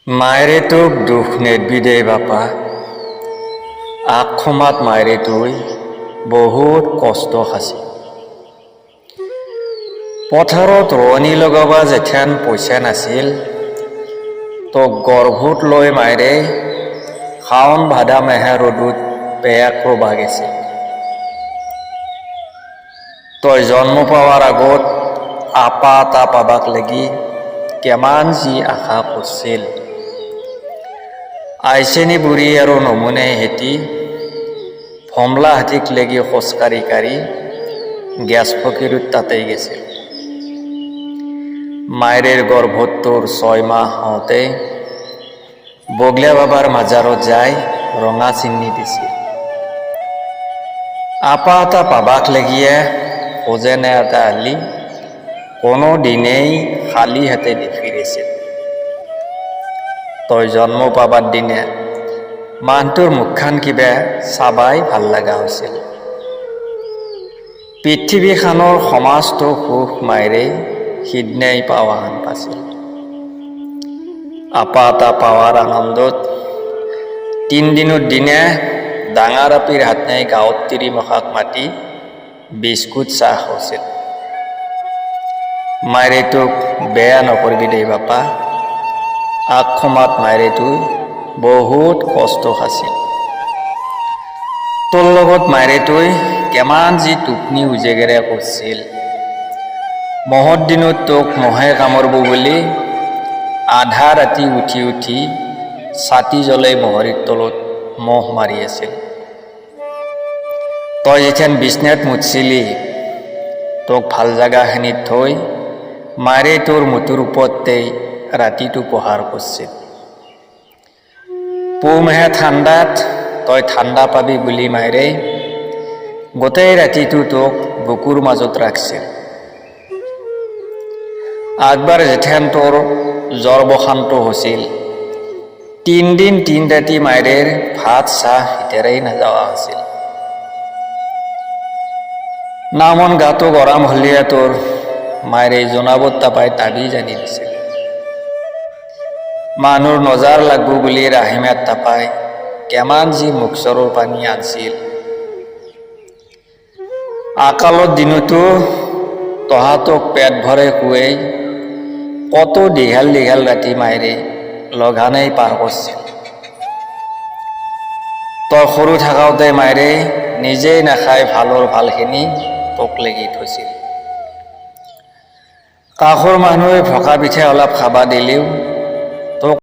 মায়েৰে তোক দুখ নেদবি দে বাপা, আগখমাত মায়েৰে তই বহুত কষ্ট খাচি। পথাৰত ৰোৱনী লগাবা যেথেন পইচা নাছিল, তোক গৰ্ভত লৈ মায়েৰে শাওন ভাদা মেহে ৰ'দত পেয়াক ৰবা গেছিল। তই জন্ম পাৱাৰ আগত আপা এটা পাবাক লাগি কেমান যি আশা কৰিছিল। আইচেনি বুঢ়ী আৰু নমুনে হেতি ফমলা হাতীক লেগি খোজকাঢ়ি কাঢ়ি গেছ ফকিৰত তাতেই গেছিল। মায়েৰেৰ গৰ্ভত তোৰ 6 মাহ হওঁতে বগলীয়া বাবাৰ মাজাৰত যাই ৰঙা চিন্নি দিছিল। আপা এটা পাবাক লাগিয়ে খোজেনে এটা আলি কোনো দিনেই খালী হাতে নিফিৰিছিল। তই জন্ম পাবাৰ দিনে মানুহটোৰ মুখখান কিবা চাবাই ভাল লগা হৈছিল। পৃথিৱীখানৰ সমাজটো সুখ মায়েৰে সিদিনাই পাৱা হান পাছিল। আপা এটা পাৱাৰ আনন্দত 3 দিনৰ দিনে ডাঙৰ আপীৰ হাতনাই গাঁৱত তিৰিমখাক মাতি বিস্কুট চাহ হৈছিল। মায়েৰে তোক বেয়া নকৰিবি দেই বাপা, আগখমাত মায়েৰে তুই বহুত কষ্ট খাছিল। তোৰ লগত মায়েৰে তুই কেমান যি টোপনি উজেগেৰে কৰিছিল। মহৰ দিনত তোক মহে কামুৰিব বুলি আধা ৰাতি উঠি উঠি ছাতি জ্বলাই মহৰীৰ তলত মহ মাৰি আছিল। তই যেথেন বিচনাত মুতছিলি, তোক ভাল জাগাখিনিত থৈ মায়েৰে তোৰ মূৰটোৰ ওপৰতেই ৰাতিটো পহাৰ কৰিছিল। পুহমেহে ঠাণ্ডাত তই ঠাণ্ডা পাবি বুলি মায়েৰে গোটেই ৰাতিটো তোক বুকুৰ মাজত ৰাখছিল। আগবাৰ যেথেন তোৰ জ্বৰ বসন্ত হৈছিল, 3 দিন 3 ৰাতি মায়েৰেৰ ভাত চাহ ভিতৰেই নাযোৱা হৈছিল। নামন গাটো গৰম হলিয়া তোৰ মায়েৰে জনাবত তাপাই তাবি জানি দিছিল। মানুহৰ নজাৰ লাগব বুলি ৰাহিমাত তাপাই কেমান যি মুখচৰৰ পানী আনছিল। আকালৰ দিনতো তহাতক পেট ভৰে খুৱাই কত দীঘল দীঘল ৰাতি মায়েৰে লঘানেই পাৰ কৰিছিল। তই সৰু থাকাওঁতে মায়েৰে নিজেই নাখাই ভালৰ ভালখিনি তোক লেগি থৈছিল। কাষৰ মানুহে ভকা পিঠা অলপ খাবা দিলেও